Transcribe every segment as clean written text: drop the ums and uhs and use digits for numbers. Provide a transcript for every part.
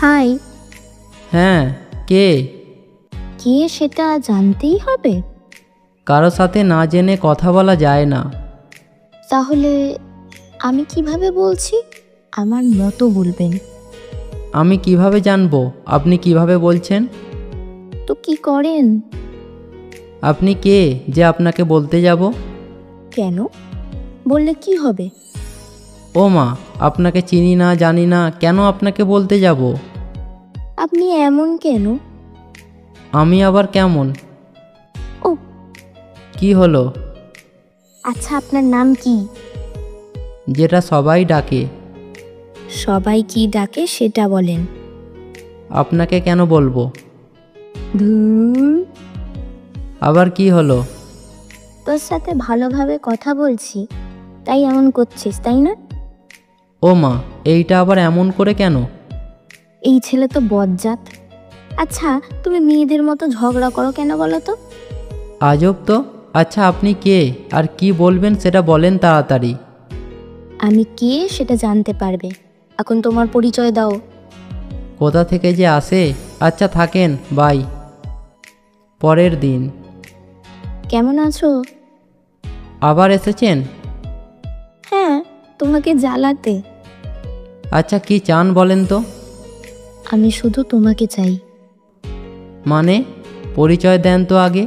High. হ্যাঁ, কে? কে সেটা জানতেই হবে? কারো সাথে না জেনে কথা বলা যায় না। তাহলে আমি কিভাবে বলছি? আমার মতো বলবেন। আমি কিভাবে জানবো আপনি কিভাবে বলছেন? তো কি করেন? আপনি কে যে আপনাকে বলতে যাব? কেন? বললে কি হবে? ও মা, আপনাকে চিনি না জানি না, কেন আপনাকে বলতে যাব? আপনি এমন কেন? আমি আবার কেমন? ও কি হলো? আচ্ছা, আপনার নাম কি? যেটা সবাই ডাকে। সবাই কি ডাকে সেটা বলেন। আপনাকে কেন বলবো? ধুর, আবার কি হলো? তোর সাথে ভালোভাবে কথা বলছি তাই এমন করছিস, তাই না? ও মা, এইটা আবার এমন করে কেন? এই ছেলে তো বজ্জাত। আচ্ছা, তুমি মেয়েদের মতো ঝগড়া করো কেন বলো তো? আজব তো। আচ্ছা, আপনি কে আর কি বলবেন সেটা বলেন তাড়াতাড়ি। আমি কে সেটা জানতে পারবে। এখন তোমার পরিচয় দাও। কোথা থেকে যে আসে। আচ্ছা থাকেন, বাই। পরের দিন। কেমন আছো? আবার এসেছেন? হ্যাঁ, তোমাকে জ্বালাতে। আচ্ছা, কি চান বলেন তো? আমি শুধু তোমাকে চাই। মানে? পরিচয় দেন তো আগে।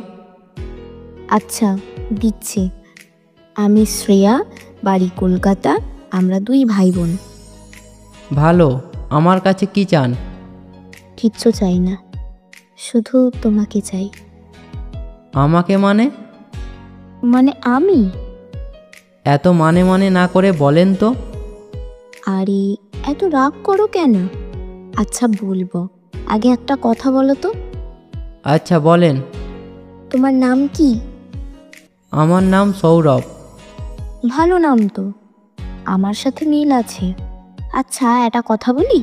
আচ্ছা, দিচ্ছি। আমি শ্রেয়া, বাড়ি কলকাতা। আমরা 2 ভাই বোন। ভালো। আমার কাছে কি চান? কিচ্ছু চাই না, শুধু তোমাকে চাই। আমাকে মানে? মানে আমি? এত মানে মানে না করে বলেন তো। আরে, এত রাগ করো কেন? আচ্ছা বলবো, আগে একটা কথা বলো তো। আচ্ছা বলেন। তোমার নাম কি? আমার নাম সৌরভ। ভালো নাম তো, আমার সাথে মিল আছে। আচ্ছা, একটা কথা বলি।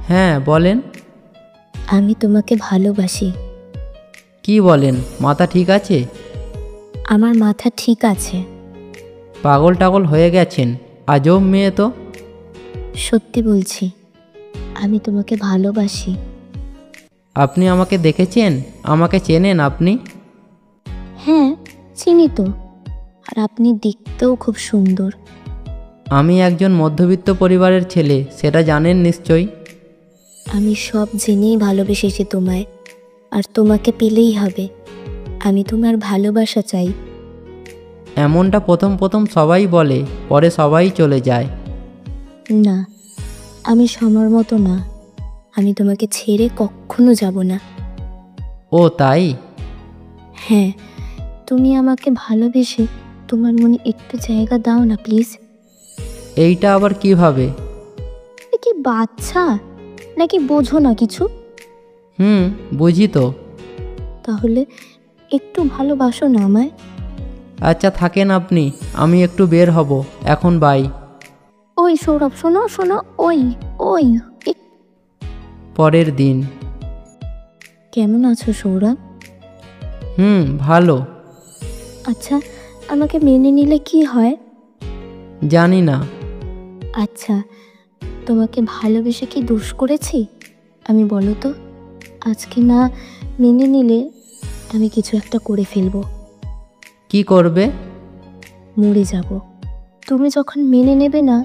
হ্যাঁ বলেন। আমি তোমাকে ভালোবাসি। কি বলেন? মাথা ঠিক আছে? আমার মাথা ঠিক আছে। পাগল টাগল হয়ে গেছেন? আজব মেয়ে তো। সত্যি বলছি, আমি তোমাকে ভালোবাসি। আপনি আমাকে দেখেছেন? আমাকে চেনেন আপনি? হ্যাঁ, চিনি তো। আর আপনি দেখতেও খুব সুন্দর। আমি একজন মধ্যবিত্ত পরিবারের ছেলে, সেটা জানেন নিশ্চয়ই। আমি সব জেনেই ভালোবেসেছি তোমায়, আর তোমাকে পেলেই হবে। আমি তোমার ভালোবাসা চাই। এমনটা প্রথম প্রথম সবাই বলে, পরে সবাই চলে যায়। না, আমি সময়ের মতো না। আমি তোমাকে ছেড়ে কখনো যাব না। ও তাই? হ্যাঁ, তুমি আমাকে ভালোবেসে তোমার মনে একটু জায়গা দাও না প্লিজ। এইটা আবার কিভাবে? এ কি বাচ্চা নাকি, বোঝো না কিছু? বুঝি তো। তাহলে একটু ভালোবাসো না আমায়। আচ্ছা থাকেন আপনি, আমি একটু বের হব এখন, বাই। ওই সৌরভ, শোনো শোনো, ওই ওই পরের দিন। কেমন আছো সৌরভ? ভালো। আচ্ছা, আমাকে মেনে নিলে কি হয়? জানি না। আচ্ছা, তোমাকে ভালোবেসে কি দোষ করেছি আমি, বলো তো? আজকে না মেনে নিলে আমি কিছু একটা করে ফেলবো। কি করবে? মরে যাব। তুমি যখন মেনে নেবে না,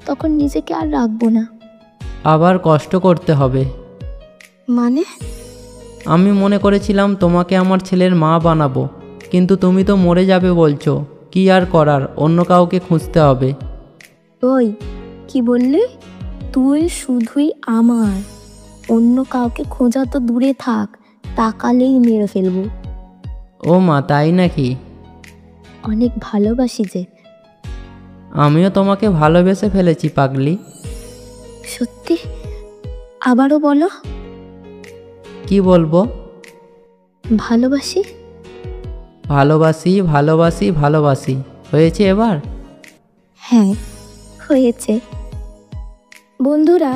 তখন নিজেকে আর রাখবো না। আবার কষ্ট করতে হবে? মানে? আমি মনে করেছিলাম তোমাকে আমার ছেলের মা বানাবো, কিন্তু তুমি তো মরে যাবে বলছো। কি আর করার, অন্য কাউকে খুঁজতে হবে। ওই, কি বললি? তুই শুধুই আমার, অন্য কাউকে খোঁজা তো দূরে থাক, তাকালেই মেরে ফেলবো। ও মা, তাই নাকি? অনেক ভালোবাসি যে। আমিও তোমাকে ভালোবেসে ফেলেছি পাগলি। সত্যি? আবারও বলো। কি বলবো? ভালোবাসি। ভালোবাসি ভালোবাসি ভালোবাসি। হয়েছে এবার? হ্যাঁ, হয়েছে। বন্ধুরা,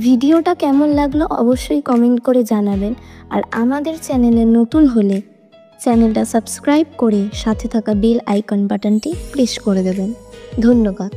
ভিডিওটা কেমন লাগলো অবশ্যই কমেন্ট করে জানাবেন। আর আমাদের চ্যানেলে নতুন হলে চ্যানেলটা সাবস্ক্রাইব করে সাথে থাকা বেল আইকন বাটনটি প্রেস করে দেবেন। ধন্যবাদ।